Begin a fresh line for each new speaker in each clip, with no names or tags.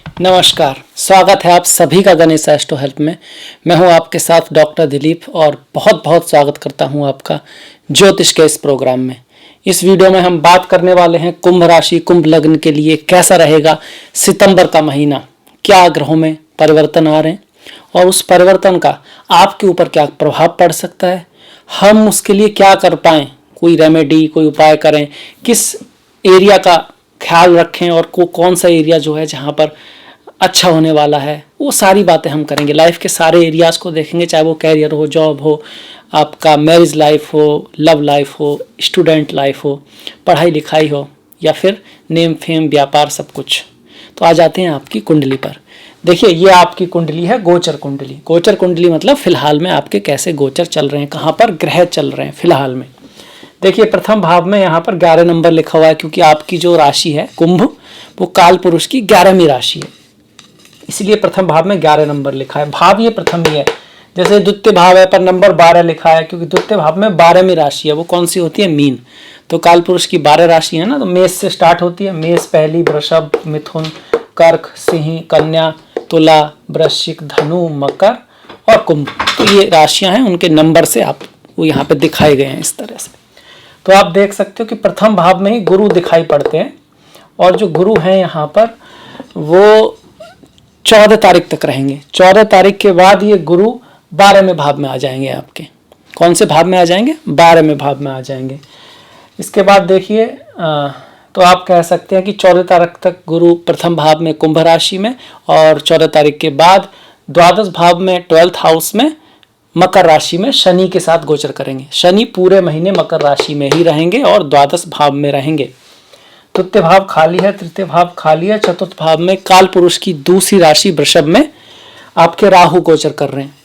नमस्कार, स्वागत है आप सभी का गणेश एस्ट्रो हेल्प में। मैं हूं आपके साथ डॉक्टर दिलीप और बहुत बहुत स्वागत करता हूं आपका ज्योतिष के इस प्रोग्राम में। इस वीडियो में हम बात करने वाले हैं कुंभ राशि कुंभ लग्न के लिए कैसा रहेगा सितंबर का महीना, क्या ग्रहों में परिवर्तन आ रहे हैं और उस परिवर्तन का आपके ऊपर क्या प्रभाव पड़ सकता है, हम उसके लिए क्या कर पाएँ, कोई रेमेडी कोई उपाय करें, किस एरिया का ख्याल रखें और कौन सा एरिया जो है जहाँ पर अच्छा होने वाला है, वो सारी बातें हम करेंगे। लाइफ के सारे एरियाज़ को देखेंगे, चाहे वो कैरियर हो, जॉब हो, आपका मैरिज लाइफ हो, लव लाइफ हो, स्टूडेंट लाइफ हो, पढ़ाई लिखाई हो या फिर नेम फेम व्यापार सब कुछ। तो आ जाते हैं आपकी कुंडली पर। देखिए ये आपकी कुंडली है गोचर कुंडली। गोचर कुंडली मतलब फिलहाल में आपके कैसे गोचर चल रहे हैं, कहाँ पर ग्रह चल रहे हैं फिलहाल में। देखिए प्रथम भाव में यहाँ पर 11 नंबर लिखा हुआ है, क्योंकि आपकी जो राशि है कुंभ वो काल पुरुष की 11वीं राशि है, इसलिए प्रथम भाव में 11 नंबर लिखा है। भाव ये प्रथम ही है, जैसे द्वितीय भाव है पर नंबर 12 लिखा है, क्योंकि द्वितीय भाव में 12वीं राशि है, वो कौन सी होती है, मीन। तो काल पुरुष की 12 राशि है ना, तो मेष से स्टार्ट होती है। मेष पहली, वृषभ, मिथुन, कर्क, सिंह, कन्या, तुला, वृश्चिक, धनु, मकर और कुंभ। तो ये राशियां हैं, उनके नंबर से आप वो यहाँ पे दिखाए गए हैं इस तरह से। तो आप देख सकते हो कि प्रथम भाव में ही गुरु दिखाई पड़ते हैं, और जो गुरु हैं यहाँ पर वो 14 तारीख तक रहेंगे। 14 तारीख के बाद ये गुरु 12वें भाव में आ जाएंगे आपके। कौन से भाव में आ जाएंगे, 12वें भाव में आ जाएंगे। इसके बाद देखिए तो आप कह सकते हैं कि 14 तारीख तक गुरु प्रथम भाव में कुंभ राशि में, और 14 तारीख के बाद द्वादश भाव में 12th हाउस में मकर राशि में शनि के साथ गोचर करेंगे। शनि पूरे महीने मकर राशि में ही रहेंगे और द्वादश भाव में रहेंगे। तृतीय भाव खाली है, तृतीय भाव खाली है। चतुर्थ भाव में काल पुरुष की दूसरी राशि वृषभ में आपके राहु गोचर कर रहे हैं।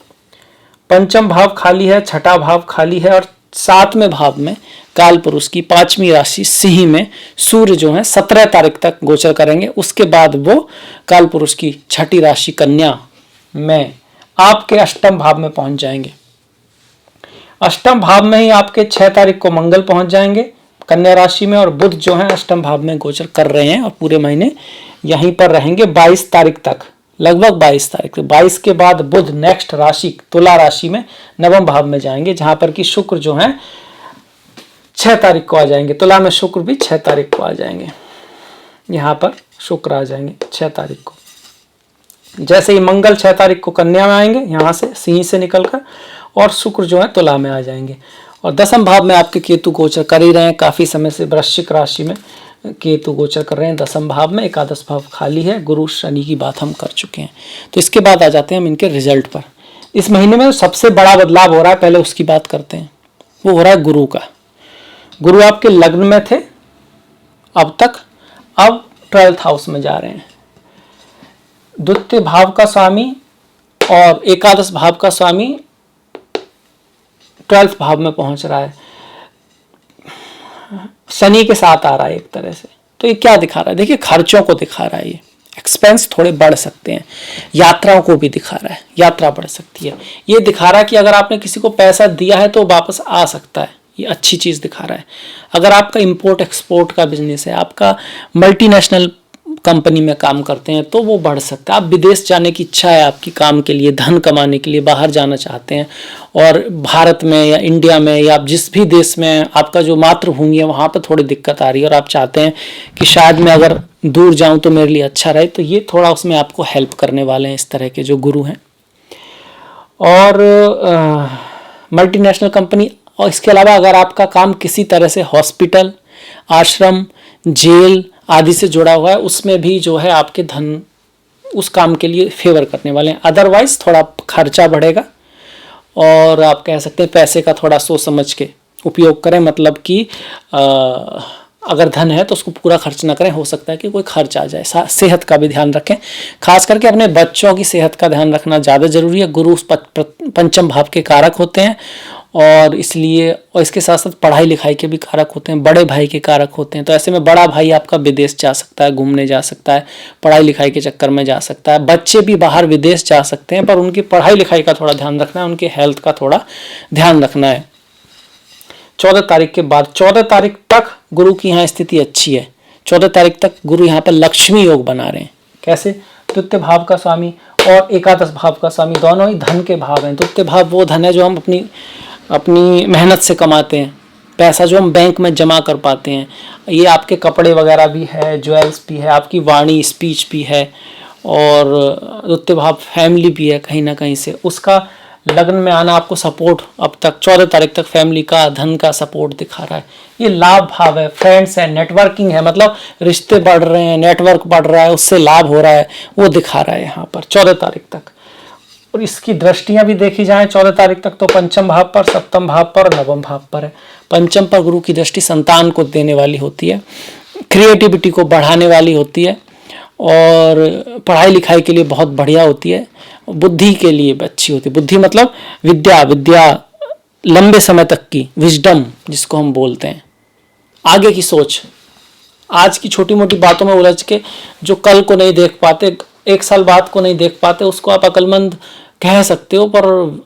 पंचम भाव खाली है, छठा भाव खाली है, और 7वें भाव में काल पुरुष की 5वीं राशि सिंह में सूर्य जो है 17 तारीख तक गोचर करेंगे। उसके बाद वो काल पुरुष की छठी राशि कन्या में आपके अष्टम भाव में पहुंच जाएंगे। अष्टम भाव में ही आपके 6 तारीख को मंगल पहुंच जाएंगे कन्या राशि में, और बुध जो है अष्टम भाव में गोचर कर रहे हैं और पूरे महीने यहीं पर रहेंगे 22 तारीख तक, लगभग 22 तारीख। 22 के बाद बुध नेक्स्ट राशि तुला राशि में नवम भाव में जाएंगे, जहां पर कि शुक्र जो है 6 तारीख को आ जाएंगे। तुला में शुक्र भी 6 तारीख को आ जाएंगे, यहाँ पर शुक्र आ जाएंगे 6 तारीख को। जैसे ही मंगल 6 तारीख को कन्या में आएंगे यहाँ से सिंह से निकलकर, और शुक्र जो है तुला में आ जाएंगे। और दसम भाव में आपके केतु गोचर कर ही रहे हैं, काफ़ी समय से वृश्चिक राशि में केतु गोचर कर रहे हैं दसम भाव में। एकादश भाव खाली है। गुरु शनि की बात हम कर चुके हैं। तो इसके बाद आ जाते हैं हम इनके रिजल्ट पर। इस महीने में सबसे बड़ा बदलाव हो रहा है, पहले उसकी बात करते हैं। वो हो रहा है गुरु का। गुरु आपके लग्न में थे अब तक, अब 12th हाउस में जा रहे हैं। द्वितीय भाव का स्वामी और एकादश भाव का स्वामी 12th भाव में पहुंच रहा है, शनि के साथ आ रहा है एक तरह से। तो ये क्या दिखा रहा है, देखिए खर्चों को दिखा रहा है, ये एक्सपेंस थोड़े बढ़ सकते हैं। यात्राओं को भी दिखा रहा है, यात्रा बढ़ सकती है। ये दिखा रहा है कि अगर आपने किसी को पैसा दिया है तो वापस आ सकता है, ये अच्छी चीज़ दिखा रहा है। अगर आपका इंपोर्ट एक्सपोर्ट का बिजनेस है, आपका मल्टीनेशनल कंपनी में काम करते हैं, तो वो बढ़ सकता है। आप विदेश जाने की इच्छा है आपकी काम के लिए, धन कमाने के लिए बाहर जाना चाहते हैं, और भारत में या इंडिया में या आप जिस भी देश में आपका जो मातृभूमि है वहाँ पर थोड़ी दिक्कत आ रही है, और आप चाहते हैं कि शायद मैं अगर दूर जाऊँ तो मेरे लिए अच्छा रहे, तो ये थोड़ा उसमें आपको हेल्प करने वाले हैं इस तरह के जो गुरु हैं। और मल्टीनेशनल कंपनी, और इसके अलावा अगर आपका काम किसी तरह से हॉस्पिटल, आश्रम, जेल आदि से जुड़ा हुआ है, उसमें भी जो है आपके धन उस काम के लिए फेवर करने वाले हैं। अदरवाइज थोड़ा खर्चा बढ़ेगा, और आप कह सकते हैं पैसे का थोड़ा सोच समझ के उपयोग करें। मतलब कि अगर धन है तो उसको पूरा खर्च ना करें, हो सकता है कि कोई खर्च आ जाए। सेहत का भी ध्यान रखें, खास करके अपने बच्चों की सेहत का ध्यान रखना ज़्यादा जरूरी है। गुरु पंचम भाव के कारक होते हैं, और इसलिए और इसके साथ साथ पढ़ाई लिखाई के भी कारक होते हैं, बड़े भाई के कारक होते हैं। तो ऐसे में बड़ा भाई आपका विदेश जा सकता है, घूमने जा सकता है, पढ़ाई लिखाई के चक्कर में जा सकता है। बच्चे भी बाहर विदेश जा सकते हैं, पर उनकी पढ़ाई लिखाई का थोड़ा ध्यान रखना है, उनके हेल्थ का थोड़ा ध्यान रखना है। 14 तारीख के बाद 14 तारीख तक गुरु की यहाँ स्थिति अच्छी है। 14 तारीख तक गुरु यहाँ पर लक्ष्मी योग बना रहे हैं। कैसे, द्वितीय भाव का स्वामी और एकादश भाव का स्वामी दोनों ही धन के भाव हैं। द्वितीय भाव वो धन है जो हम अपनी मेहनत से कमाते हैं, पैसा जो हम बैंक में जमा कर पाते हैं। ये आपके कपड़े वगैरह भी है, ज्वेल्स भी है, आपकी वाणी स्पीच भी है, और द्वितीय भाव फैमिली भी है कहीं ना कहीं से। उसका लग्न में आना आपको सपोर्ट अब तक 14 तारीख तक फैमिली का, धन का सपोर्ट दिखा रहा है। ये लाभ भाव है, फ्रेंड्स है, नेटवर्किंग है, मतलब रिश्ते बढ़ रहे हैं, नेटवर्क बढ़ रहा है, उससे लाभ हो रहा है, वो दिखा रहा है यहाँ पर 14 तारीख तक। और इसकी दृष्टियां भी देखी जाए 14 तारीख तक तो पंचम भाव पर, सप्तम भाव पर और नवम भाव पर है। पंचम पर गुरु की दृष्टि संतान को देने वाली होती है, क्रिएटिविटी को बढ़ाने वाली होती है, और पढ़ाई लिखाई के लिए बहुत बढ़िया होती है, बुद्धि के लिए अच्छी होती है। बुद्धि मतलब विद्या लंबे समय तक की, विजडम जिसको हम बोलते हैं, आगे की सोच। आज की छोटी मोटी बातों में उलझ के जो कल को नहीं देख पाते, एक साल बाद को नहीं देख पाते, उसको आप अकलमंद कह सकते हो, पर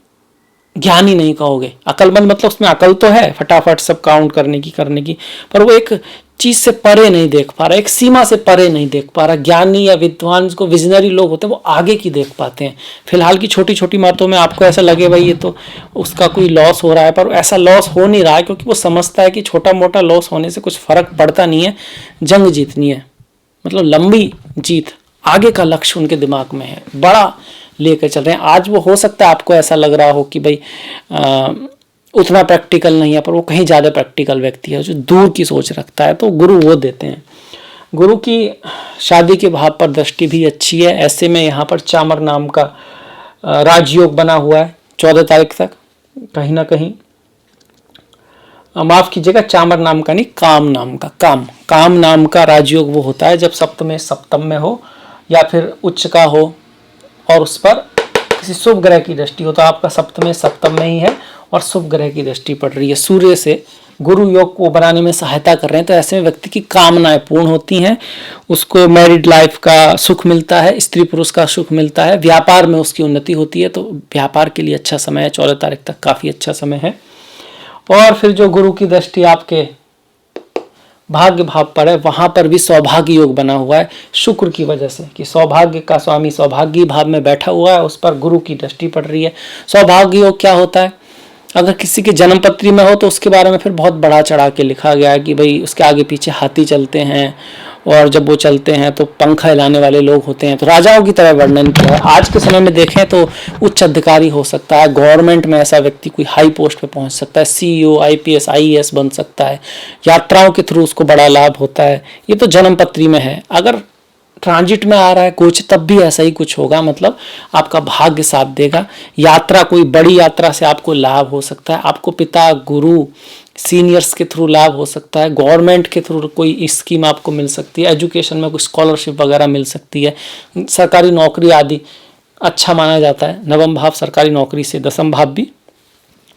ज्ञानी नहीं कहोगे। अकलमंद मतलब उसमें अकल तो है, फटाफट सब काउंट करने की, पर वो एक चीज से परे नहीं देख पा रहा, एक सीमा से परे नहीं देख पा रहा। ज्ञानी या विद्वान को विजनरी लोग होते हैं, वो आगे की देख पाते हैं। फिलहाल की छोटी छोटी बातों में आपको ऐसा लगे भाई ये तो उसका कोई लॉस हो रहा है, पर ऐसा लॉस हो नहीं रहा है, क्योंकि वो समझता है कि छोटा मोटा लॉस होने से कुछ फर्क पड़ता नहीं है, जंग जीतनी है, मतलब लंबी जीत, आगे का लक्ष्य उनके दिमाग में है, बड़ा लेकर चल रहे हैं। आज वो हो सकता है आपको ऐसा लग रहा हो कि भाई उतना प्रैक्टिकल नहीं है, पर वो कहीं ज़्यादा प्रैक्टिकल व्यक्ति है जो दूर की सोच रखता है, तो गुरु वो देते हैं। गुरु की शादी के भाव पर दृष्टि भी अच्छी है। ऐसे में यहाँ पर चामर नाम का राजयोग बना हुआ है 14 तारीख तक। कहीं ना कहीं माफ कीजिएगा, चामर नाम का नहीं, काम नाम का, काम नाम का राजयोग वो होता है जब सप्तम में हो या फिर उच्च का हो और उस पर किसी शुभ ग्रह की दृष्टि हो। तो आपका सप्तम में ही है और शुभ ग्रह की दृष्टि पड़ रही है, सूर्य से गुरु योग को बनाने में सहायता कर रहे हैं। तो ऐसे में व्यक्ति की कामनाएं पूर्ण होती हैं, उसको मैरिड लाइफ का सुख मिलता है, स्त्री पुरुष का सुख मिलता है, व्यापार में उसकी उन्नति होती है। तो व्यापार के लिए अच्छा समय है, 14 तारीख तक काफी अच्छा समय है। और फिर जो गुरु की दृष्टि आपके भाग्य भाव पर है, वहां पर भी सौभाग्य योग बना हुआ है शुक्र की वजह से, कि सौभाग्य का स्वामी सौभाग्य भाव में बैठा हुआ है, उस पर गुरु की दृष्टि पड़ रही है। सौभाग्य योग क्या होता है? अगर किसी की जन्म पत्री में हो तो उसके बारे में फिर बहुत बड़ा चढ़ा के लिखा गया है कि भाई उसके आगे पीछे हाथी चलते हैं, और जब वो चलते हैं तो पंख हिलाने वाले लोग होते हैं, तो राजाओं की तरह वर्णन किया है। आज के समय में देखें तो उच्च अधिकारी हो सकता है, गवर्नमेंट में ऐसा व्यक्ति कोई हाई पोस्ट पे पहुंच सकता है, सीईओ, आईपीएस, आईएएस बन सकता है, यात्राओं के थ्रू उसको बड़ा लाभ होता है। ये तो जन्म पत्री में है। अगर ट्रांजिट में आ रहा है कुछ, तब भी ऐसा ही कुछ होगा, मतलब आपका भाग्य साथ देगा। यात्रा, कोई बड़ी यात्रा से आपको लाभ हो सकता है, आपको पिता, गुरु, सीनियर्स के थ्रू लाभ हो सकता है, गवर्नमेंट के थ्रू कोई स्कीम आपको मिल सकती है, एजुकेशन में कोई स्कॉलरशिप वगैरह मिल सकती है, सरकारी नौकरी आदि अच्छा माना जाता है। नवम भाव सरकारी नौकरी से दसम भाव भी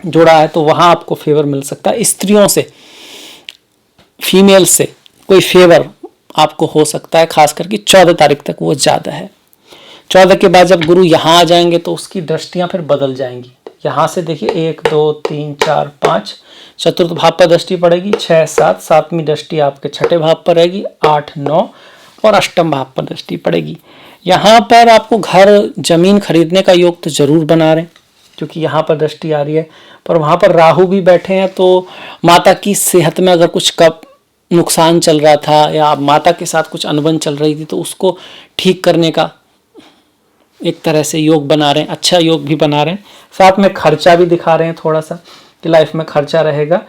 जुड़ा है, तो वहाँ आपको फेवर मिल सकता है। स्त्रियों से, फीमेल से कोई फेवर आपको हो सकता है, खास करके 14 तारीख तक वो ज़्यादा है। 14 के बाद जब गुरु यहाँ आ जाएंगे तो उसकी दृष्टियाँ फिर बदल जाएंगी। यहाँ से देखिए 1 2 3 4 5 चतुर्थ भाव पर दृष्टि पड़ेगी, 6 7 सातवीं दृष्टि आपके छठे भाव पर रहेगी, 8 9 और अष्टम भाव पर दृष्टि पड़ेगी। यहाँ पर आपको घर जमीन खरीदने का योग तो जरूर बना रहे हैं, क्योंकि यहाँ पर दृष्टि आ रही है, पर वहाँ पर राहु भी बैठे हैं। तो माता की सेहत में अगर कुछ कब नुकसान चल रहा था या माता के साथ कुछ अनबन चल रही थी, तो उसको ठीक करने का एक तरह से योग बना रहे हैं, अच्छा योग भी बना रहे हैं। साथ में खर्चा भी दिखा रहे हैं थोड़ा सा कि लाइफ में खर्चा रहेगा,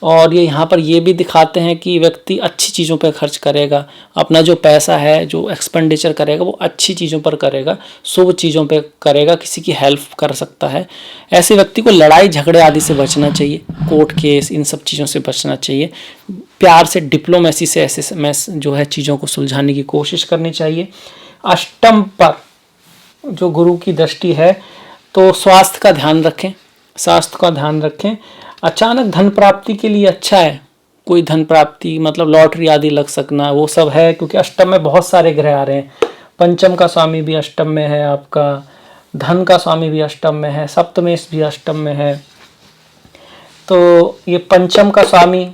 और ये यहाँ पर ये भी दिखाते हैं कि व्यक्ति अच्छी चीज़ों पर खर्च करेगा, अपना जो पैसा है, जो एक्सपेंडिचर करेगा वो अच्छी चीज़ों पर करेगा, शुभ चीज़ों पर करेगा, किसी की हेल्प कर सकता है। ऐसे व्यक्ति को लड़ाई झगड़े आदि से बचना चाहिए, कोर्ट केस इन सब चीज़ों से बचना चाहिए, प्यार से, डिप्लोमेसी से ऐसे में जो है चीज़ों को सुलझाने की कोशिश करनी चाहिए। अष्टम पर जो गुरु की दृष्टि है, तो स्वास्थ्य का ध्यान रखें, स्वास्थ्य का ध्यान रखें। अचानक धन प्राप्ति के लिए अच्छा है, कोई धन प्राप्ति मतलब लॉटरी आदि लग सकना, वो सब है, क्योंकि अष्टम में बहुत सारे ग्रह आ रहे हैं। पंचम का स्वामी भी अष्टम में है, आपका धन का स्वामी भी अष्टम में है, सप्तमेश भी अष्टम में है। तो ये पंचम का स्वामी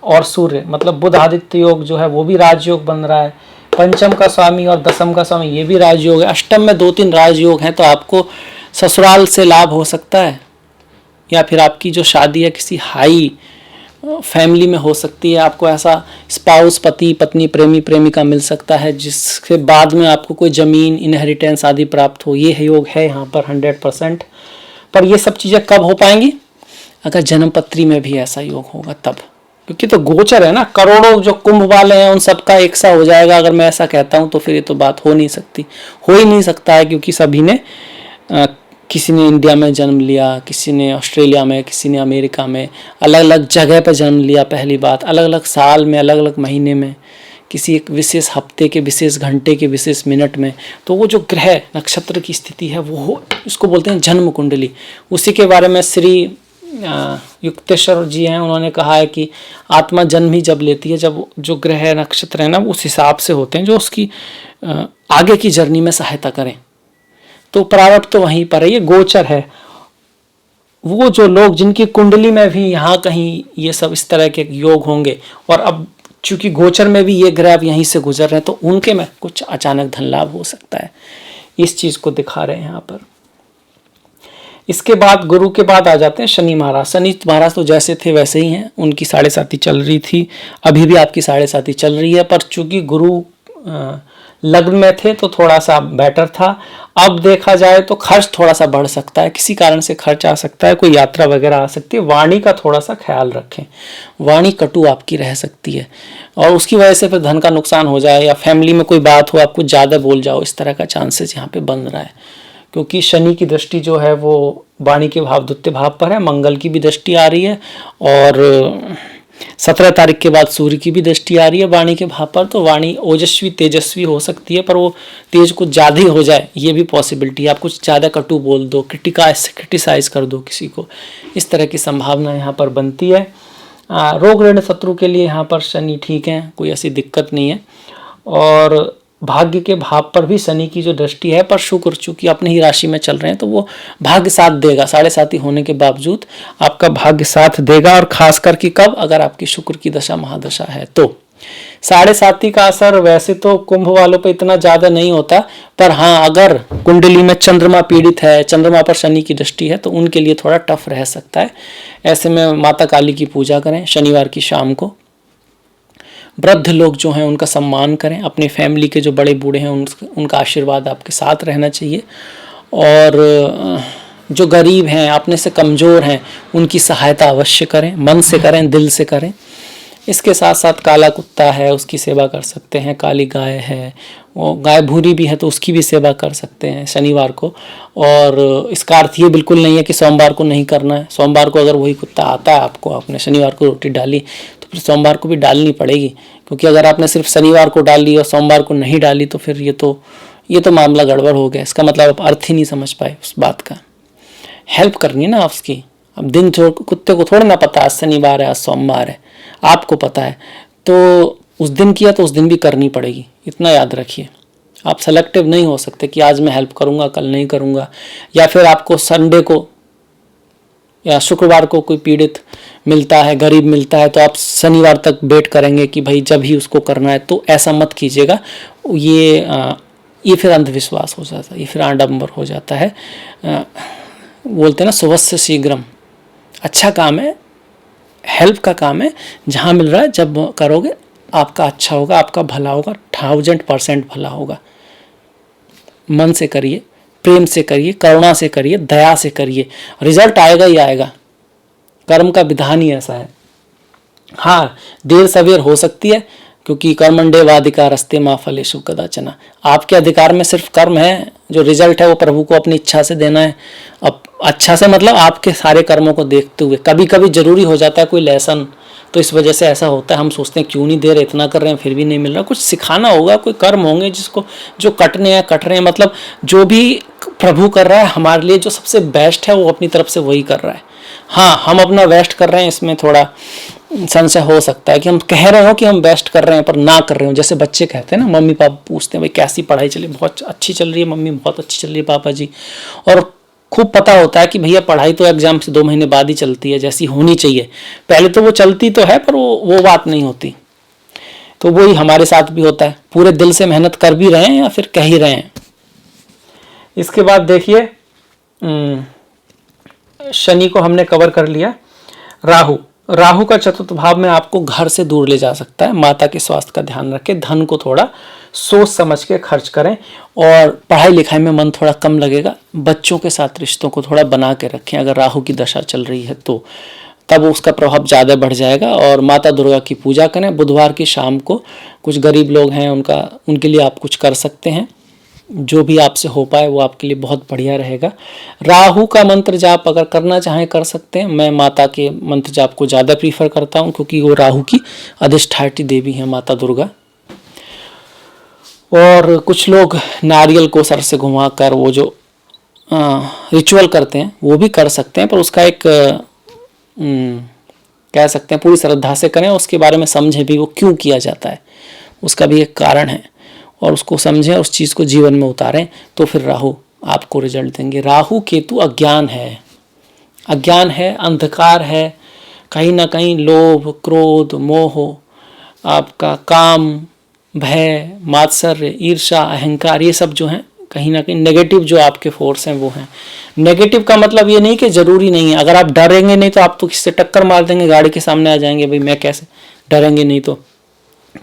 और सूर्य मतलब बुध आदित्य योग जो है वो भी राजयोग बन रहा है, पंचम का स्वामी और दसम का स्वामी ये भी राजयोग है। अष्टम में 2-3 राजयोग हैं, तो आपको ससुराल से लाभ हो सकता है, या फिर आपकी जो शादी है किसी हाई फैमिली में हो सकती है। आपको ऐसा स्पाउस, पति पत्नी, प्रेमी प्रेमिका मिल सकता है जिसके बाद में आपको कोई ज़मीन, इनहेरिटेंस आदि प्राप्त हो। ये योग है यहाँ पर 100%। पर ये सब चीज़ें कब हो पाएंगी? अगर जन्मपत्री में भी ऐसा योग होगा तब, क्योंकि तो गोचर है ना, करोड़ों जो कुंभ वाले हैं उन सबका एक सा हो जाएगा। अगर मैं ऐसा कहता हूँ तो फिर ये तो बात हो नहीं सकती, हो ही नहीं सकता है, क्योंकि सभी ने किसी ने इंडिया में जन्म लिया, किसी ने ऑस्ट्रेलिया में, किसी ने अमेरिका में, अलग अलग जगह पर जन्म लिया। पहली बात, अलग अलग साल में, अलग अलग महीने में, किसी एक विशेष हफ्ते के विशेष घंटे के विशेष मिनट में। तो वो जो ग्रह नक्षत्र की स्थिति है वो इसको बोलते हैं जन्म कुंडली। उसी के बारे में श्री युक्तेश्वर जी हैं, उन्होंने कहा है कि आत्मा जन्म ही जब लेती है जब जो ग्रह नक्षत्र है ना उस हिसाब से होते हैं जो उसकी आगे की जर्नी में सहायता करें। तो प्रारब्ध तो वहीं पर है, ये गोचर है। वो जो लोग जिनकी कुंडली में भी यहाँ कहीं ये सब इस तरह के योग होंगे, और अब चूंकि गोचर में भी ये ग्रह अब यहीं से गुजर रहे हैं, तो उनके में कुछ अचानक धन लाभ हो सकता है। इस चीज को दिखा रहे हैं यहाँ पर। इसके बाद गुरु के बाद आ जाते हैं शनि महाराज। शनि महाराज तो जैसे थे वैसे ही हैं, उनकी 7.5 चल रही थी, अभी भी आपकी 7.5 चल रही है। पर चूंकि गुरु लग्न में थे तो थोड़ा सा बेटर था। अब देखा जाए तो खर्च थोड़ा सा बढ़ सकता है, किसी कारण से खर्च आ सकता है, कोई यात्रा वगैरह आ सकती है। वाणी का थोड़ा सा ख्याल रखें, वाणी कटु आपकी रह सकती है और उसकी वजह से फिर धन का नुकसान हो जाए, या फैमिली में कोई बात हो आप कुछ ज़्यादा बोल जाओ, इस तरह का चांसेस यहाँ पे बन रहा है। क्योंकि शनि की दृष्टि जो है वो वाणी के भाव द्वितीय भाव पर है, मंगल की भी दृष्टि आ रही है, और 17 तारीख के बाद सूर्य की भी दृष्टि आ रही है वाणी के भाव पर। तो वाणी ओजस्वी तेजस्वी हो सकती है, पर वो तेज कुछ ज़्यादा ही हो जाए ये भी पॉसिबिलिटी है। आप कुछ ज़्यादा कटु बोल दो, क्रिटिसाइज कर दो किसी को, इस तरह की संभावना यहाँ पर बनती है। रोग ऋण शत्रु के लिए यहाँ पर शनि ठीक है, कोई ऐसी दिक्कत नहीं है। और भाग्य के भाव पर भी शनि की जो दृष्टि है, पर शुक्र चूंकि अपनी ही राशि में चल रहे हैं तो वो भाग्य साथ देगा। 7.5 होने के बावजूद आपका भाग्य साथ देगा, और खास करके कब, अगर आपकी शुक्र की दशा महादशा है तो। 7.5 का असर वैसे तो कुंभ वालों पे इतना ज्यादा नहीं होता, पर हाँ अगर कुंडली में चंद्रमा पीड़ित है, चंद्रमा पर शनि की दृष्टि है, तो उनके लिए थोड़ा टफ रह सकता है। ऐसे में माता काली की पूजा करें शनिवार की शाम को। वृद्ध लोग जो हैं उनका सम्मान करें, अपनी फैमिली के जो बड़े बूढ़े हैं उनका आशीर्वाद आपके साथ रहना चाहिए। और जो गरीब हैं, अपने से कमज़ोर हैं, उनकी सहायता अवश्य करें, मन से करें, दिल से करें। इसके साथ साथ काला कुत्ता है उसकी सेवा कर सकते हैं, काली गाय है, वो गाय भूरी भी है तो उसकी भी सेवा कर सकते हैं शनिवार को। और इसका अर्थ ये बिल्कुल नहीं है कि सोमवार को नहीं करना है। सोमवार को अगर वही कुत्ता आता है आपको, आपने शनिवार को रोटी डाली, तो फिर सोमवार को भी डालनी पड़ेगी। क्योंकि अगर आपने सिर्फ शनिवार को डाली और सोमवार को नहीं डाली तो फिर ये तो मामला गड़बड़ हो गया। इसका मतलब आप अर्थ ही नहीं समझ पाए उस बात का। हेल्प करनी है ना उसकी। अब दिन कुत्ते को थोड़ा ना पता आज शनिवार है आज सोमवार है, आपको पता है, तो उस दिन किया तो उस दिन भी करनी पड़ेगी, इतना याद रखिए। आप सेलेक्टिव नहीं हो सकते कि आज मैं हेल्प करूंगा कल नहीं करूंगा, या फिर आपको संडे को या शुक्रवार को कोई पीड़ित मिलता है, गरीब मिलता है, तो आप शनिवार तक वेट करेंगे कि भाई जब ही उसको करना है। तो ऐसा मत कीजिएगा, ये फिर अंधविश्वास हो जाता है, ये फिर आडंबर हो जाता है। बोलते हैं ना सुवस्य शीघ्रम, अच्छा काम है, हेल्प का काम है, जहाँ मिल रहा है जब करोगे आपका अच्छा होगा, आपका भला होगा, 1000% भला होगा। मन से करिए, प्रेम से करिए, करुणा से करिए, दया से करिए, रिजल्ट आएगा ही आएगा। कर्म का विधान ही ऐसा है। हाँ देर सवेर हो सकती है, क्योंकि कर्मंडे वाधिकारस्ते मां फलेषु कदाचन। आपके अधिकार में सिर्फ कर्म है, जो रिजल्ट है वो प्रभु को अपनी इच्छा से देना है। अब अच्छा से मतलब आपके सारे कर्मों को देखते हुए। कभी कभी जरूरी हो जाता है कोई लेसन, तो इस वजह से ऐसा होता है। हम सोचते हैं क्यों नहीं दे रहे, इतना कर रहे हैं फिर भी नहीं मिल रहा। कुछ सिखाना होगा, कोई कर्म होंगे जिसको जो कटने हैं कट रहे हैं। मतलब जो भी प्रभु कर रहा है हमारे लिए जो सबसे बेस्ट है वो अपनी तरफ से वही कर रहा है। हाँ हम अपना बेस्ट कर रहे हैं, इसमें थोड़ा संशय हो सकता है कि हम कह रहे हो कि हम बेस्ट कर रहे हैं पर ना कर रहे हो। जैसे बच्चे कहते हैं ना, मम्मी पापा पूछते हैं भाई कैसी पढ़ाई चली, बहुत अच्छी चल रही है मम्मी, बहुत अच्छी चल रही है पापा जी। और खूब पता होता है कि भैया पढ़ाई तो एग्जाम से 2 महीने बाद ही चलती है, जैसी होनी चाहिए। पहले तो वो चलती तो है पर वो बात नहीं होती। तो वही हमारे साथ भी होता है, पूरे दिल से मेहनत कर भी रहे हैं या फिर कह ही रहे हैं। इसके बाद देखिए शनि को हमने कवर कर लिया। राहु का चतुर्थ भाव में आपको घर से दूर ले जा सकता है। माता के स्वास्थ्य का ध्यान रखें, धन को थोड़ा सोच समझ के खर्च करें और पढ़ाई लिखाई में मन थोड़ा कम लगेगा। बच्चों के साथ रिश्तों को थोड़ा बना के रखें, अगर राहु की दशा चल रही है तो तब उसका प्रभाव ज़्यादा बढ़ जाएगा। और माता दुर्गा की पूजा करें। बुधवार की शाम को कुछ गरीब लोग हैं उनके लिए आप कुछ कर सकते हैं, जो भी आपसे हो पाए वो आपके लिए बहुत बढ़िया रहेगा। राहु का मंत्र जाप अगर करना चाहें कर सकते हैं। मैं माता के मंत्र जाप को ज़्यादा प्रीफर करता हूं, क्योंकि वो राहु की अधिष्ठात्री देवी है माता दुर्गा। और कुछ लोग नारियल को सर से घुमाकर वो जो रिचुअल करते हैं वो भी कर सकते हैं, पर उसका एक कह सकते हैं पूरी श्रद्धा से करें, उसके बारे में समझें भी वो क्यों किया जाता है, उसका भी एक कारण है, और उसको समझें, उस चीज़ को जीवन में उतारें, तो फिर राहु आपको रिजल्ट देंगे। राहु केतु अज्ञान है, अंधकार है, कहीं ना कहीं लोभ, क्रोध, मोह, आपका काम, भय, मात्सर्य, ईर्ष्या, अहंकार, ये सब जो हैं कहीं ना कहीं नेगेटिव जो आपके फोर्स हैं वो हैं। नेगेटिव का मतलब ये नहीं कि जरूरी नहीं है, अगर आप डरेंगे नहीं तो आप तो किसी से टक्कर मार देंगे, गाड़ी के सामने आ जाएंगे, भाई मैं कैसे, डरेंगे नहीं तो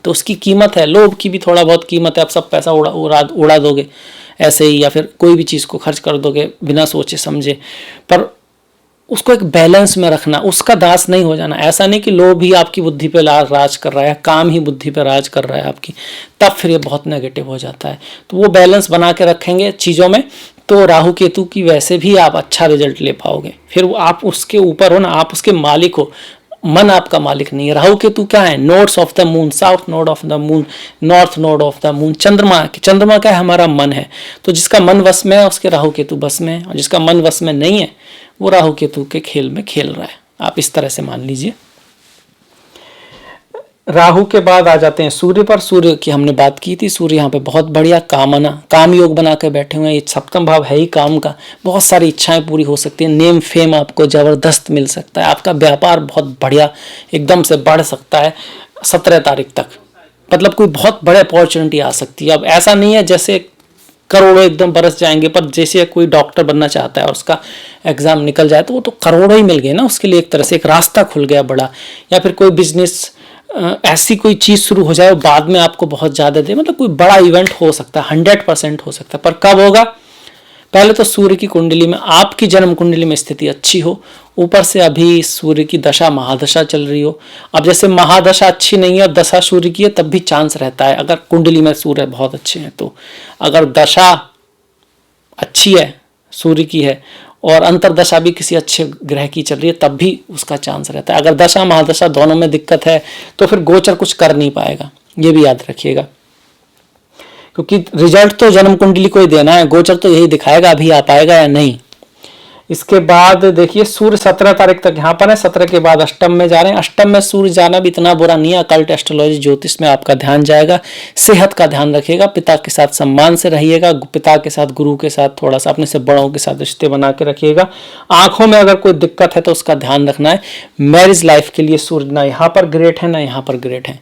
उसकी कीमत है। लोभ की भी थोड़ा बहुत कीमत है, आप सब पैसा उड़ा दोगे ऐसे ही, या फिर कोई भी चीज़ को खर्च कर दोगे बिना सोचे समझे, पर उसको एक बैलेंस में रखना, उसका दास नहीं हो जाना। ऐसा नहीं कि लोभ ही आपकी बुद्धि पे राज कर रहा है, काम ही बुद्धि पे राज कर रहा है आपकी, तब फिर ये बहुत नेगेटिव हो जाता है। तो वो बैलेंस बना के रखेंगे चीज़ों में, तो राहु केतु की वैसे भी आप अच्छा रिजल्ट ले पाओगे। फिर आप उसके ऊपर हो ना, आप उसके मालिक हो, मन आपका मालिक नहीं है। राहु केतु क्या है? Nodes of the moon, south node of the moon, north node of the moon. चंद्रमा क्या है? हमारा मन है। तो जिसका मन वश में है उसके राहु केतु बस में है, और जिसका मन वश में नहीं है वो राहु केतु के खेल में खेल रहा है। आप इस तरह से मान लीजिए। राहु के बाद आ जाते हैं सूर्य पर। सूर्य की हमने बात की थी। सूर्य यहाँ पे बहुत बढ़िया काम योग बना के बैठे हुए हैं। ये सप्तम भाव है ही काम का। बहुत सारी इच्छाएं पूरी हो सकती है, नेम फेम आपको जबरदस्त मिल सकता है, आपका व्यापार बहुत बढ़िया एकदम से बढ़ सकता है 17 तारीख तक। मतलब कोई बहुत बड़े अपॉर्चुनिटी आ सकती है। अब ऐसा नहीं है जैसे करोड़ों एकदम बरस जाएंगे, पर जैसे कोई डॉक्टर बनना चाहता है और उसका एग्जाम निकल जाए तो वो तो करोड़ों ही मिल गए ना, उसके लिए एक तरह से एक रास्ता खुल गया बड़ा। या फिर कोई बिजनेस ऐसी कोई चीज़ शुरू हो जाए बाद में आपको बहुत ज़्यादा दे, मतलब कोई बड़ा इवेंट हो सकता है, 100% हो सकता है। पर कब होगा? पहले तो सूर्य की कुंडली में, आपकी जन्म कुंडली में स्थिति अच्छी हो, ऊपर से अभी सूर्य की दशा महादशा चल रही हो। अब जैसे महादशा अच्छी नहीं है और दशा सूर्य की है तब भी चांस रहता है, अगर कुंडली में सूर्य बहुत अच्छे हैं तो। अगर दशा अच्छी है, सूर्य की है, और अंतरदशा भी किसी अच्छे ग्रह की चल रही है तब भी उसका चांस रहता है। अगर दशा महादशा दोनों में दिक्कत है तो फिर गोचर कुछ कर नहीं पाएगा, ये भी याद रखिएगा। क्योंकि रिजल्ट तो जन्म कुंडली को ही देना है, गोचर तो यही दिखाएगा अभी आ पाएगा या नहीं। इसके बाद देखिए सूर्य 17 तारीख तक यहाँ पर है। 17 के बाद अष्टम में जा रहे हैं। अष्टम में सूर्य जाना भी इतना बुरा नहीं है। अकल्ट, एस्ट्रोलॉजी, ज्योतिष में आपका ध्यान जाएगा। सेहत का ध्यान रखिएगा, पिता के साथ सम्मान से रहिएगा, पिता के साथ, गुरु के साथ, थोड़ा सा अपने से बड़ों के साथ रिश्ते बना के रखिएगा। आंखों में अगर कोई दिक्कत है तो उसका ध्यान रखना है। मैरिज लाइफ के लिए सूर्य ना यहाँ पर ग्रेट है ना यहाँ पर ग्रेट है।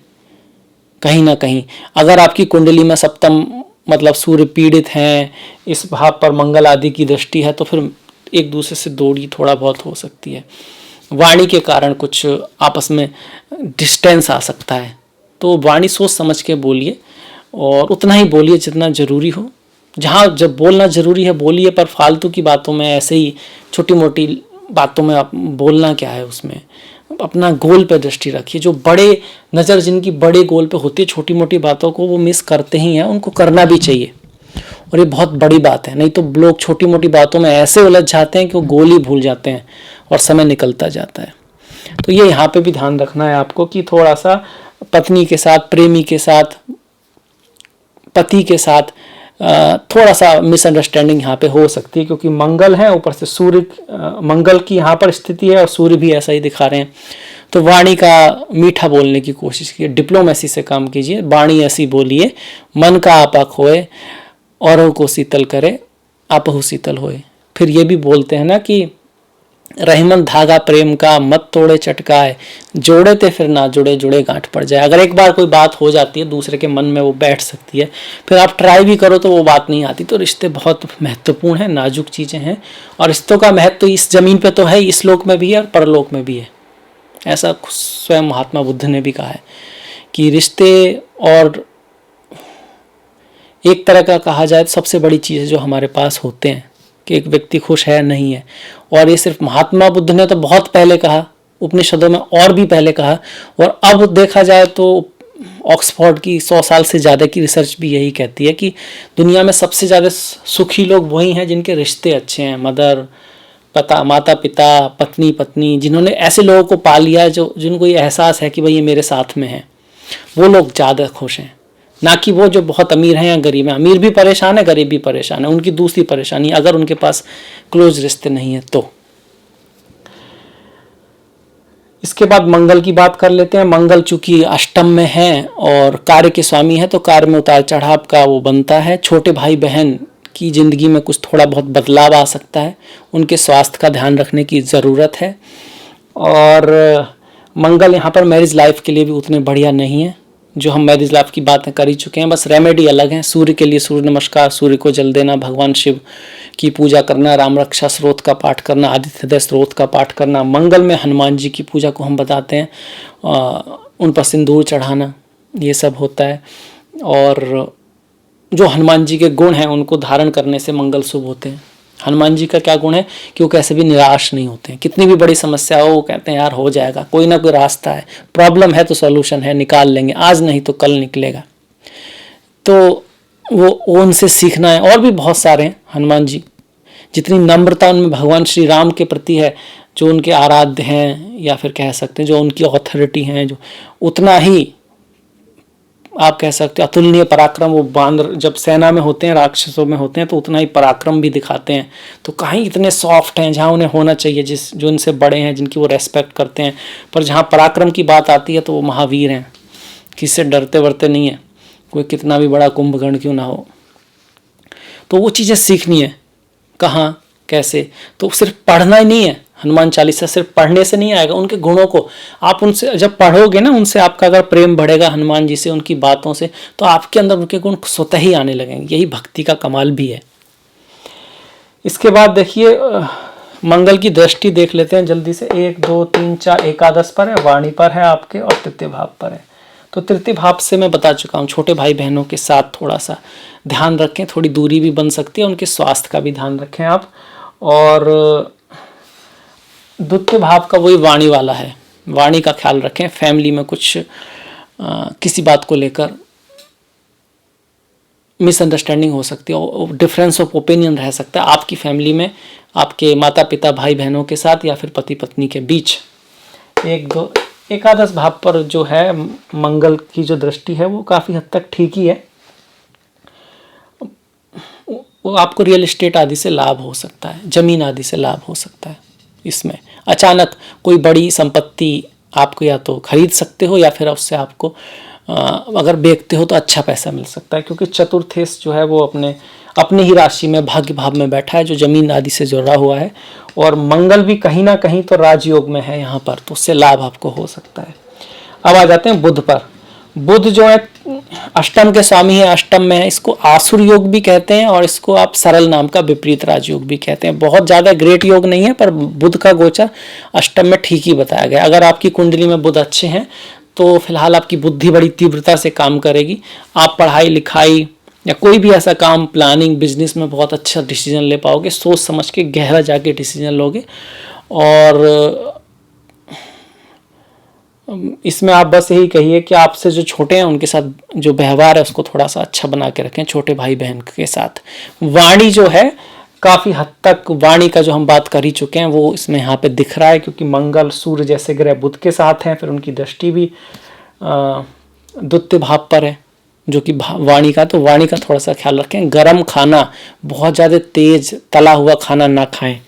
कहीं ना कहीं अगर आपकी कुंडली में सप्तम मतलब सूर्य पीड़ित हैं, इस भाव पर मंगल आदि की दृष्टि है, तो फिर एक दूसरे से दूरी थोड़ा बहुत हो सकती है। वाणी के कारण कुछ आपस में डिस्टेंस आ सकता है, तो वाणी सोच समझ के बोलिए और उतना ही बोलिए जितना ज़रूरी हो। जहाँ जब बोलना ज़रूरी है बोलिए, पर फालतू की बातों में, ऐसे ही छोटी मोटी बातों में आप बोलना क्या है, उसमें अपना गोल पे दृष्टि रखिए। जो बड़े नज़र जिनकी बड़े गोल पे होती है, छोटी मोटी बातों को वो मिस करते ही हैं, उनको करना भी चाहिए, और ये बहुत बड़ी बात है। नहीं तो लोग छोटी मोटी बातों में ऐसे उलझ जाते हैं कि वो गोल ही भूल जाते हैं और समय निकलता जाता है। तो ये यहाँ पे भी ध्यान रखना है आपको कि थोड़ा सा पत्नी के साथ, प्रेमी के साथ, पति के साथ थोड़ा सा मिसअंडरस्टैंडिंग यहाँ पे हो सकती है, क्योंकि मंगल है, ऊपर से सूर्य, मंगल की यहाँ पर स्थिति है और सूर्य भी ऐसा ही दिखा रहे हैं। तो वाणी का मीठा बोलने की कोशिश कीजिए, डिप्लोमेसी से काम कीजिए, वाणी ऐसी बोलिए, मन का आपा खोए, औरों को शीतल करे, आपहु शीतल होए। फिर ये भी बोलते हैं ना कि रहीमन धागा प्रेम का मत तोड़े चटकाए, जोड़े ते फिर ना जुड़े जुड़े गांठ पड़ जाए। अगर एक बार कोई बात हो जाती है दूसरे के मन में, वो बैठ सकती है, फिर आप ट्राई भी करो तो वो बात नहीं आती। तो रिश्ते बहुत महत्वपूर्ण हैं, नाजुक चीज़ें हैं, और रिश्तों का महत्व इस जमीन पे तो है, इस लोक में भी है और परलोक में भी है। ऐसा स्वयं महात्मा बुद्ध ने भी कहा है कि रिश्ते, और एक तरह का कहा जाए तो सबसे बड़ी चीज़ जो हमारे पास होते हैं कि एक व्यक्ति खुश है नहीं है। और ये सिर्फ महात्मा बुद्ध ने तो बहुत पहले कहा, उपनिषदों में और भी पहले कहा, और अब देखा जाए तो ऑक्सफोर्ड की 100 साल से ज़्यादा की रिसर्च भी यही कहती है कि दुनिया में सबसे ज़्यादा सुखी लोग वही हैं जिनके रिश्ते अच्छे हैं। माता पिता, पत्नी पत्नी, जिन्होंने ऐसे लोगों को पा लिया है जिनको ये एहसास है कि भाई ये मेरे साथ में है, वो लोग ज़्यादा खुश हैं। ना कि वो जो बहुत अमीर हैं या गरीब हैं। अमीर भी परेशान है, गरीब भी परेशान है, उनकी दूसरी परेशानी, अगर उनके पास क्लोज रिश्ते नहीं है तो। इसके बाद मंगल की बात कर लेते हैं। मंगल चूंकि अष्टम में है और कार्य के स्वामी है, तो कार्य में उतार चढ़ाव का वो बनता है। छोटे भाई बहन की जिंदगी में कुछ थोड़ा बहुत बदलाव आ सकता है, उनके स्वास्थ्य का ध्यान रखने की ज़रूरत है। और मंगल यहाँ पर मैरिज लाइफ के लिए भी उतने बढ़िया नहीं है, जो हम मैरिज लाइफ की बातें कर ही चुके हैं, बस रेमेडी अलग है। सूर्य के लिए सूर्य नमस्कार, सूर्य को जल देना, भगवान शिव की पूजा करना, राम रक्षा स्रोत का पाठ करना, आदित्य हृदय स्रोत का पाठ करना। मंगल में हनुमान जी की पूजा को हम बताते हैं, उन पर सिंदूर चढ़ाना, ये सब होता है। और जो हनुमान जी के गुण हैं उनको धारण करने से मंगल शुभ होते हैं। हनुमान जी का क्या गुण है कि वो कैसे भी निराश नहीं होते हैं। कितनी भी बड़ी समस्या हो वो कहते हैं यार हो जाएगा, कोई ना कोई रास्ता है, प्रॉब्लम है तो सॉल्यूशन है, निकाल लेंगे, आज नहीं तो कल निकलेगा। तो वो उनसे सीखना है। और भी बहुत सारे हैं हनुमान जी, जितनी नम्रता उनमें भगवान श्री राम के प्रति है, जो उनके आराध्य हैं, या फिर कह सकते हैं जो उनकी ऑथोरिटी हैं, जो उतना ही आप कह सकते हैं अतुलनीय पराक्रम। वो बांदर जब सेना में होते हैं, राक्षसों में होते हैं, तो उतना ही पराक्रम भी दिखाते हैं। तो कहीं इतने सॉफ्ट हैं जहाँ उन्हें होना चाहिए, जो इनसे बड़े हैं, जिनकी वो रेस्पेक्ट करते हैं, पर जहाँ पराक्रम की बात आती है तो वो महावीर हैं, किससे डरते वरते नहीं है, कोई कितना भी बड़ा कुंभकर्ण क्यों ना हो। तो वो चीज़ें सीखनी है, कहाँ कैसे। तो सिर्फ पढ़ना ही नहीं है, हनुमान चालीसा सिर्फ पढ़ने से नहीं आएगा। उनके गुणों को आप उनसे जब पढ़ोगे ना, उनसे आपका अगर प्रेम बढ़ेगा हनुमान जी से, उनकी बातों से, तो आपके अंदर उनके गुण स्वतः ही आने लगेंगे। यही भक्ति का कमाल भी है। इसके बाद देखिए मंगल की दृष्टि देख लेते हैं जल्दी से। 1 2 3 4 एकादश पर है, वाणी पर है आपके, और तृतीय भाव पर है। तो तृतीय भाव से मैं बता चुका हूँ, छोटे भाई बहनों के साथ थोड़ा सा ध्यान रखें, थोड़ी दूरी भी बन सकती है, उनके स्वास्थ्य का भी ध्यान रखें आप। और द्वितीय भाव का वही वाणी वाला है, वाणी का ख्याल रखें। फैमिली में कुछ किसी बात को लेकर मिसअंडरस्टैंडिंग हो सकती है, डिफरेंस ऑफ ओपिनियन रह सकता है आपकी फैमिली में, आपके माता पिता भाई बहनों के साथ, या फिर पति पत्नी के बीच। 1 2 एकादश भाव पर जो है मंगल की जो दृष्टि है वो काफ़ी हद तक ठीक ही है। वो आपको रियल एस्टेट आदि से लाभ हो सकता है, जमीन आदि से लाभ हो सकता है। इसमें अचानक कोई बड़ी संपत्ति आपको या तो खरीद सकते हो, या फिर उससे आपको अगर बेचते हो तो अच्छा पैसा मिल सकता है, क्योंकि चतुर्थेश जो है वो अपने ही राशि में भाग्य भाव में बैठा है, जो जमीन आदि से जुड़ा हुआ है। और मंगल भी कहीं ना कहीं तो राजयोग में है यहाँ पर, तो उससे लाभ आपको हो सकता है। अब आ जाते हैं बुध पर। बुध जो है अष्टम के स्वामी है, अष्टम में है। इसको आसुर योग भी कहते हैं, और इसको आप सरल नाम का विपरीत राजयोग भी कहते हैं। बहुत ज़्यादा ग्रेट योग नहीं है, पर बुध का गोचर अष्टम में ठीक ही बताया गया। अगर आपकी कुंडली में बुध अच्छे हैं तो फिलहाल आपकी बुद्धि बड़ी तीव्रता से काम करेगी। आप पढ़ाई लिखाई या कोई भी ऐसा काम, प्लानिंग, बिजनेस में बहुत अच्छा डिसीजन ले पाओगे, सोच समझ के गहरा जाके डिसीजन लोगे। और इसमें आप बस यही कहिए कि आपसे जो छोटे हैं उनके साथ जो व्यवहार है उसको थोड़ा सा अच्छा बना के रखें, छोटे भाई बहन के साथ। वाणी जो है काफ़ी हद तक, वाणी का जो हम बात कर ही चुके हैं वो इसमें यहाँ पे दिख रहा है, क्योंकि मंगल सूर्य जैसे ग्रह बुध के साथ हैं, फिर उनकी दृष्टि भी द्वितीय भाव पर है जो कि वाणी का। तो वाणी का थोड़ा सा ख्याल रखें। गरम खाना, बहुत ज़्यादा तेज तला हुआ खाना ना खाएं,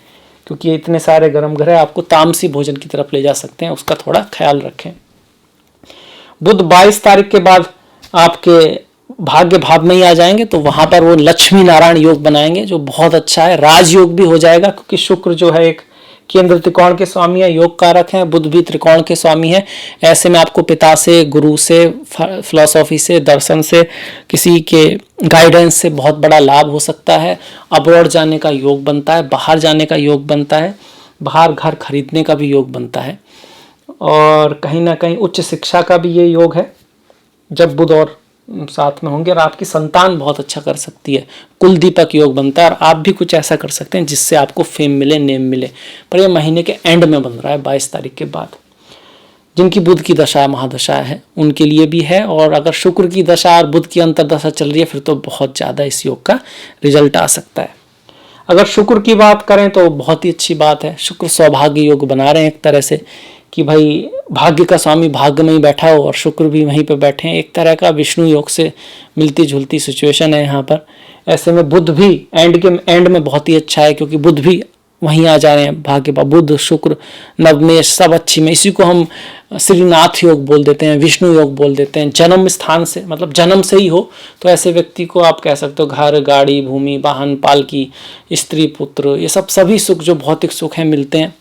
क्योंकि ये इतने सारे गर्म ग्रह आपको तामसी भोजन की तरफ ले जा सकते हैं, उसका थोड़ा ख्याल रखें। बुध 22 तारीख के बाद आपके भाग्य भाव में ही आ जाएंगे, तो वहां पर वो लक्ष्मी नारायण योग बनाएंगे, जो बहुत अच्छा है। राजयोग भी हो जाएगा, क्योंकि शुक्र जो है एक केंद्र त्रिकोण के स्वामी है, योग कारक हैं, बुध भी त्रिकोण के स्वामी है। ऐसे में आपको पिता से, गुरु से, फिलॉसफी से, दर्शन से, किसी के गाइडेंस से बहुत बड़ा लाभ हो सकता है। अब्रॉड जाने का योग बनता है, बाहर जाने का योग बनता है, बाहर घर खरीदने का भी योग बनता है, और कहीं ना कहीं उच्च शिक्षा का भी ये योग है जब बुध और साथ में होंगे। और आपकी संतान बहुत अच्छा कर सकती है, कुल दीपक योग बनता है, और आप भी कुछ ऐसा कर सकते हैं जिससे आपको फेम मिले, नेम मिले। पर ये महीने के एंड में बन रहा है, 22 तारीख के बाद। जिनकी बुध की दशा महादशा है उनके लिए भी है, और अगर शुक्र की दशा और बुध की अंतर्दशा चल रही है फिर तो बहुत ज़्यादा इस योग का रिजल्ट आ सकता है। अगर शुक्र की बात करें तो बहुत ही अच्छी बात है। शुक्र सौभाग्य योग बना रहे हैं एक तरह से, कि भाई भाग्य का स्वामी भाग्य में ही बैठा हो और शुक्र भी वहीं पे बैठे हैं। एक तरह का विष्णु योग से मिलती जुलती सिचुएशन है यहाँ पर। ऐसे में बुध भी एंड में बहुत ही अच्छा है, क्योंकि बुध भी वहीं आ जा रहे हैं भाग्य पर। बुध शुक्र नवमेश सब अच्छी में, इसी को हम श्रीनाथ योग बोल देते हैं, विष्णु योग बोल देते हैं। जन्म स्थान से, मतलब जन्म से ही हो तो ऐसे व्यक्ति को आप कह सकते हो घर, गाड़ी, भूमि, वाहन, पालकी, स्त्री, पुत्र, ये सब सभी सुख जो भौतिक सुख हैं मिलते हैं।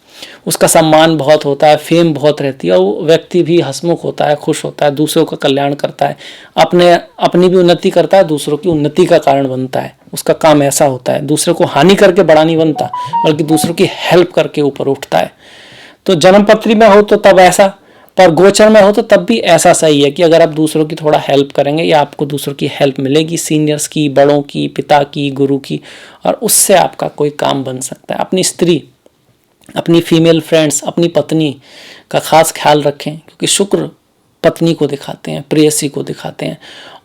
उसका सम्मान बहुत होता है, फेम बहुत रहती है, और वो व्यक्ति भी हंसमुख होता है, खुश होता है, दूसरों का कल्याण करता है, अपनी भी उन्नति करता है, दूसरों की उन्नति का कारण बनता है। उसका काम ऐसा होता है, दूसरों को हानि करके बड़ा नहीं बनता, बल्कि दूसरों की हेल्प करके ऊपर उठता है। तो जन्मपत्री में हो तो तब ऐसा, पर गोचर में हो तो तब भी ऐसा सही है कि अगर आप दूसरों की थोड़ा हेल्प करेंगे या आपको दूसरों की हेल्प मिलेगी, सीनियर्स की, बड़ों की, पिता की, गुरु की, और उससे आपका कोई काम बन सकता है। अपनी स्त्री, अपनी फीमेल फ्रेंड्स, अपनी पत्नी का खास ख्याल रखें, क्योंकि शुक्र पत्नी को दिखाते हैं, प्रेयसी को दिखाते हैं,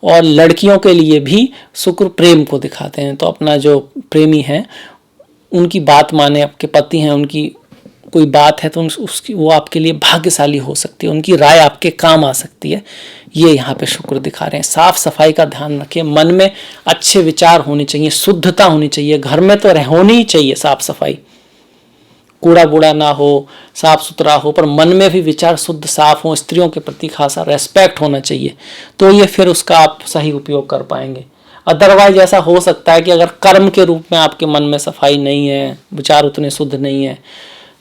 और लड़कियों के लिए भी शुक्र प्रेम को दिखाते हैं। तो अपना जो प्रेमी है उनकी बात माने, आपके पति हैं उनकी कोई बात है तो उसकी वो आपके लिए भाग्यशाली हो सकती है, उनकी राय आपके काम आ सकती है। ये यहाँ पे शुक्र दिखा रहे हैं। साफ सफाई का ध्यान रखें, मन में अच्छे विचार होने चाहिए, शुद्धता होनी चाहिए। घर में तो होनी ही चाहिए साफ सफाई, कूड़ा बूढ़ा ना हो, साफ सुथरा हो, पर मन में भी विचार शुद्ध साफ हो। स्त्रियों के प्रति खासा रेस्पेक्ट होना चाहिए, तो ये फिर उसका आप सही उपयोग कर पाएंगे। अदरवाइज ऐसा हो सकता है कि अगर कर्म के रूप में आपके मन में सफाई नहीं है, विचार उतने शुद्ध नहीं है,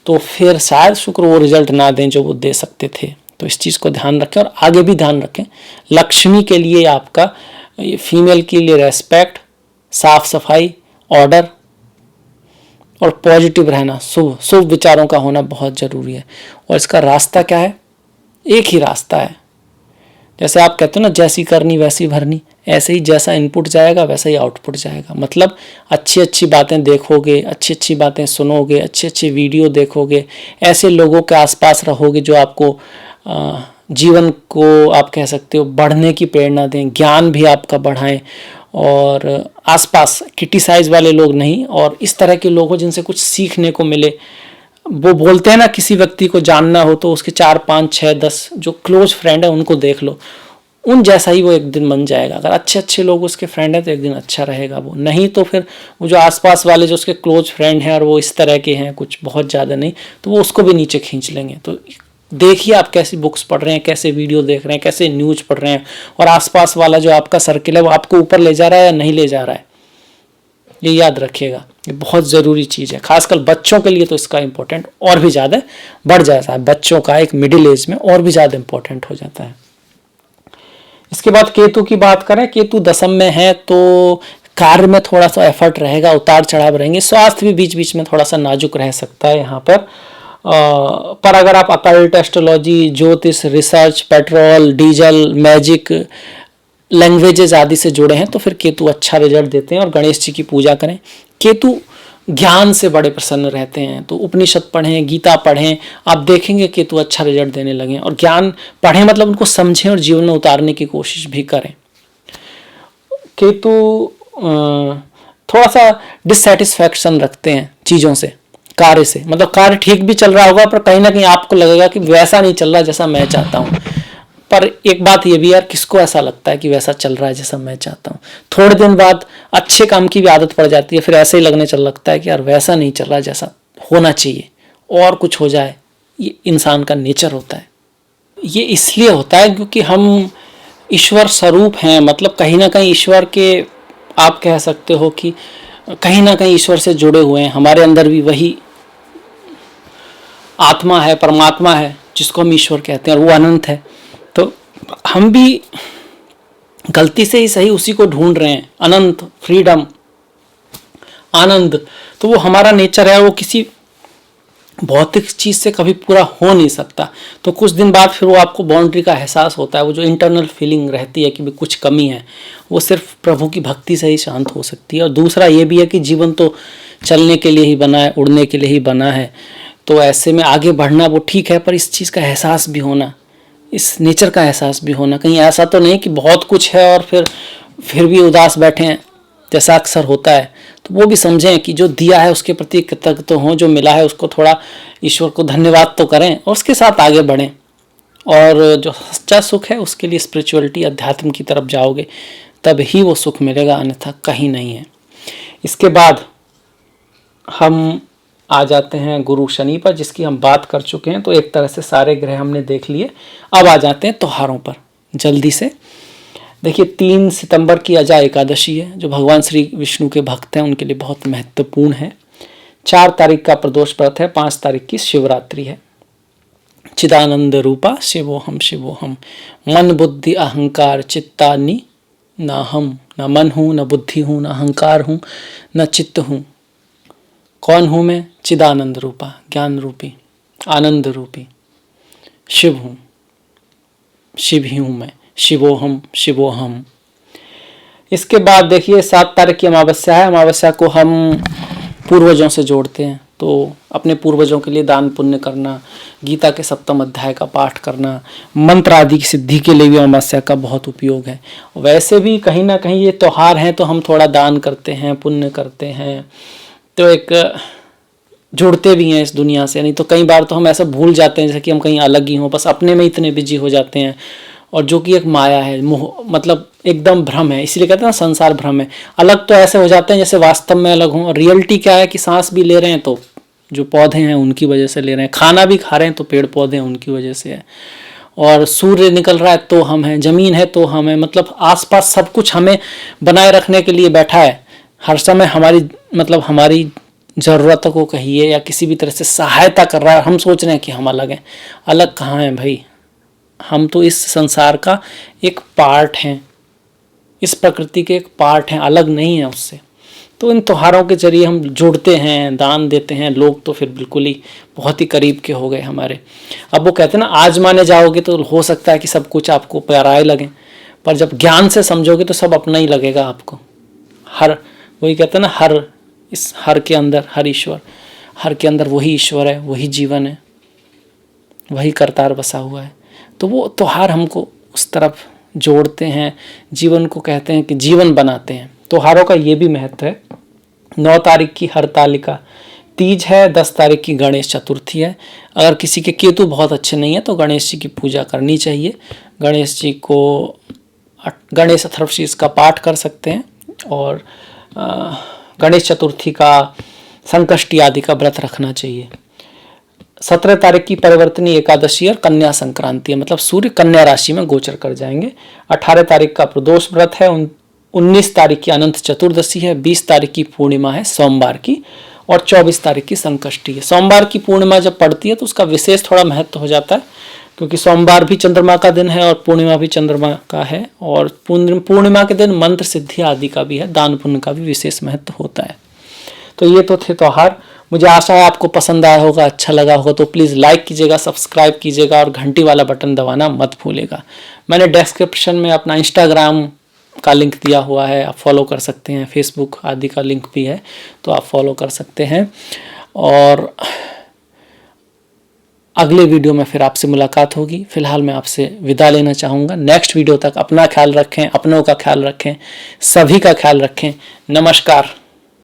तो फिर शायद शुक्र वो रिजल्ट ना दें जो वो दे सकते थे। तो इस चीज़ को ध्यान रखें, और आगे भी ध्यान रखें। लक्ष्मी के लिए आपका, फीमेल के लिए रेस्पेक्ट, साफ सफाई, ऑर्डर और पॉजिटिव रहना, शुभ विचारों का होना बहुत ज़रूरी है। और इसका रास्ता क्या है? एक ही रास्ता है। जैसे आप कहते हो ना, जैसी करनी वैसी भरनी, ऐसे ही जैसा इनपुट जाएगा वैसा ही आउटपुट जाएगा। मतलब अच्छी अच्छी बातें देखोगे, अच्छी अच्छी बातें सुनोगे, अच्छे अच्छे वीडियो देखोगे, ऐसे लोगों के आसपास रहोगे जो आपको जीवन को आप कह सकते हो बढ़ने की प्रेरणा दें, ज्ञान भी आपका बढ़ाएं, और आसपास क्रिटिसाइज वाले लोग नहीं, और इस तरह के लोग हो जिनसे कुछ सीखने को मिले। वो बोलते हैं ना, किसी व्यक्ति को जानना हो तो उसके 4, 5, 6, 10 जो क्लोज फ्रेंड है उनको देख लो, उन जैसा ही वो एक दिन बन जाएगा। अगर अच्छे अच्छे लोग उसके फ्रेंड हैं तो एक दिन अच्छा रहेगा वो, नहीं तो फिर वो जो आसपास वाले जो उसके क्लोज फ्रेंड हैं और वो इस तरह के हैं, कुछ बहुत ज़्यादा नहीं, तो वो उसको भी नीचे खींच लेंगे। तो देखिए आप कैसी बुक्स पढ़ रहे हैं, कैसे वीडियो देख रहे हैं, कैसे न्यूज़ पढ़ रहे हैं, और आसपास वाला जो आपका सर्किल है वो आपको ऊपर ले जा रहा है या नहीं ले जा रहा है। ये याद रखिएगा, ये बहुत ज़रूरी चीज़ है। खासकर बच्चों के लिए तो इसका इम्पोर्टेंट और भी ज़्यादा बढ़ जाता है। बच्चों का एक मिडिल एज में और भी ज़्यादा इम्पोर्टेंट हो जाता है। इसके बाद केतु की बात करें, केतु दशम में है तो कार्य में थोड़ा सा एफर्ट रहेगा, उतार चढ़ाव रहेंगे। स्वास्थ्य भी बीच बीच में थोड़ा सा नाजुक रह सकता है यहाँ पर अगर आप अकल्ट, एस्ट्रोलॉजी, ज्योतिष, research, petrol, diesel, magic, languages आदि से जुड़े हैं तो फिर केतु अच्छा रिजल्ट देते हैं। और गणेश जी की पूजा करें। केतु ज्ञान से बड़े प्रसन्न रहते हैं, तो उपनिषद पढ़ें, गीता पढ़ें, आप देखेंगे केतु अच्छा रिजल्ट देने लगे। और ज्ञान पढ़ें मतलब उनको समझें और जीवन में उतारने की कोशिश भी करें। केतु थोड़ा सा डिससेटिस्फैक्शन रखते हैं चीज़ों से, कार्य से, मतलब कार्य ठीक भी चल रहा होगा पर कहीं ना कहीं आपको लगेगा कि वैसा नहीं चल रहा जैसा मैं चाहता हूँ। पर एक बात ये भी यार, किसको ऐसा लगता है कि वैसा चल रहा है जैसा मैं चाहता हूँ? थोड़े दिन बाद अच्छे काम की भी आदत पड़ जाती है, फिर ऐसे ही लगने चल लगता है कि यार वैसा नहीं चल रहा जैसा होना चाहिए, और कुछ हो जाए। ये इंसान का नेचर होता है। ये इसलिए होता है क्योंकि हम ईश्वर स्वरूप हैं, मतलब कहीं ना कहीं ईश्वर के, आप कह सकते हो कि कहीं ना कहीं ईश्वर से जुड़े हुए हैं। हमारे अंदर भी वही आत्मा है, परमात्मा है, जिसको हम ईश्वर कहते हैं, और वो अनंत है। तो हम भी गलती से ही सही उसी को ढूंढ रहे हैं, अनंत, फ्रीडम, आनंद। तो वो हमारा नेचर है, वो किसी भौतिक चीज से कभी पूरा हो नहीं सकता। तो कुछ दिन बाद फिर वो आपको बाउंड्री का एहसास होता है। वो जो इंटरनल फीलिंग रहती है कि भी कुछ कमी है, वो सिर्फ प्रभु की भक्ति से ही शांत हो सकती है। और दूसरा ये भी है कि जीवन तो चलने के लिए ही बना है, उड़ने के लिए ही बना है। तो ऐसे में आगे बढ़ना वो ठीक है, पर इस चीज़ का एहसास भी होना, इस नेचर का एहसास भी होना। कहीं ऐसा तो नहीं कि बहुत कुछ है और फिर भी उदास बैठे हैं, जैसा अक्सर होता है। तो वो भी समझें कि जो दिया है उसके प्रति कृतज्ञ तो हों, जो मिला है उसको थोड़ा ईश्वर को धन्यवाद तो करें और उसके साथ आगे बढ़ें। और जो सच्चा सुख है उसके लिए स्पिरिचुअलिटी, अध्यात्म की तरफ जाओगे तब ही वो सुख मिलेगा, अन्यथा कहीं नहीं है। इसके बाद हम आ जाते हैं गुरु शनि पर, जिसकी हम बात कर चुके हैं। तो एक तरह से सारे ग्रह हमने देख लिए। अब आ जाते हैं त्योहारों पर जल्दी से। देखिए 3 सितंबर की अजा एकादशी है, जो भगवान श्री विष्णु के भक्त हैं उनके लिए बहुत महत्वपूर्ण है। 4 तारीख का प्रदोष व्रत है, 5 तारीख की शिवरात्रि है। चिदानंद रूपा शिवोहम शिवोहम, मन बुद्धि अहंकार चित्तानि ना हम, न मन हूँ, न बुद्धि हूँ, न अहंकार हूँ, न चित्त हूँ। कौन हूँ मैं? चिदानंद रूपा, ज्ञान रूपी, आनंद रूपी शिव हूँ, शिव ही हूँ मैं, शिवोहम शिवोहम। इसके बाद देखिए 7 तारीख की अमावस्या है। अमावस्या को हम पूर्वजों से जोड़ते हैं। तो अपने पूर्वजों के लिए दान पुण्य करना, गीता के 7वें अध्याय का पाठ करना, मंत्र आदि की सिद्धि के लिए भी अमावस्या का बहुत उपयोग है। वैसे भी कहीं ना कहीं ये त्यौहार हैं तो हम थोड़ा दान करते हैं, पुण्य करते हैं, तो एक जुड़ते भी हैं इस दुनिया से। नहीं तो कई बार तो हम ऐसा भूल जाते हैं जैसे कि हम कहीं अलग ही हों, बस अपने में इतने बिजी हो जाते हैं। और जो कि एक माया है, मोह, मतलब एकदम भ्रम है। इसीलिए कहते हैं ना संसार भ्रम है। अलग तो ऐसे हो जाते हैं जैसे वास्तव में अलग हों। और रियलिटी क्या है कि सांस भी ले रहे हैं तो जो पौधे हैं उनकी वजह से ले रहे हैं, खाना भी खा रहे हैं तो पेड़ पौधे हैं उनकी वजह से है, और सूर्य निकल रहा है तो हम हैं, जमीन है तो हम हैं। मतलब आसपास सब कुछ हमें बनाए रखने के लिए बैठा है। हर समय हमारी ज़रूरतों को कहिए या किसी भी तरह से सहायता कर रहा है। हम सोच रहे हैं कि हम अलग हैं। अलग कहाँ हैं भाई? हम तो इस संसार का एक पार्ट हैं, इस प्रकृति के एक पार्ट हैं, अलग नहीं है उससे। तो इन त्योहारों के जरिए हम जुड़ते हैं, दान देते हैं। लोग तो फिर बिल्कुल ही बहुत ही करीब के हो गए हमारे। अब वो कहते हैं ना, आजमाने जाओगे तो हो सकता है कि सब कुछ आपको प्यारा लगे, पर जब ज्ञान से समझोगे तो सब अपना ही लगेगा आपको। वही कहते हैं ना, हर के अंदर हर ईश्वर, हर के अंदर वही ईश्वर है, वही जीवन है, वही करतार बसा हुआ है। तो वो त्योहार हमको उस तरफ जोड़ते हैं, जीवन को कहते हैं कि जीवन बनाते हैं। त्योहारों का ये भी महत्व है। 9 तारीख की हरतालिका तीज है, 10 तारीख की गणेश चतुर्थी है। अगर किसी के केतु बहुत अच्छे नहीं है तो गणेश जी की पूजा करनी चाहिए। गणेश जी को गणेश अथर्वशीष का पाठ कर सकते हैं, और गणेश चतुर्थी का संकष्टी आदि का व्रत रखना चाहिए। 17 तारीख की परिवर्तनी एकादशी और कन्या संक्रांति है, मतलब सूर्य कन्या राशि में गोचर कर जाएंगे। 18 तारीख का प्रदोष व्रत है, 19 तारीख की अनंत चतुर्दशी है, 20 तारीख की पूर्णिमा है सोमवार की, और 24 तारीख की संकष्टी है। सोमवार की पूर्णिमा जब पड़ती है तो उसका विशेष थोड़ा महत्व हो जाता है, क्योंकि सोमवार भी चंद्रमा का दिन है और पूर्णिमा भी चंद्रमा का है। और पूर्णिमा के दिन मंत्र सिद्धि आदि का भी है, दान पुण्य का भी विशेष महत्व होता है। तो ये तो थे त्योहार। मुझे आशा है आपको पसंद आया होगा, अच्छा लगा होगा। तो प्लीज़ लाइक कीजिएगा, सब्सक्राइब कीजिएगा और घंटी वाला बटन दबाना मत भूलिएगा। मैंने डिस्क्रिप्शन में अपना इंस्टाग्राम का लिंक दिया हुआ है, आप फॉलो कर सकते हैं। फेसबुक आदि का लिंक भी है, तो आप फॉलो कर सकते हैं। और अगले वीडियो में फिर आपसे मुलाकात होगी। फिलहाल मैं आपसे विदा लेना चाहूँगा। नेक्स्ट वीडियो तक अपना ख्याल रखें, अपनों का ख्याल रखें, सभी का ख्याल रखें। नमस्कार।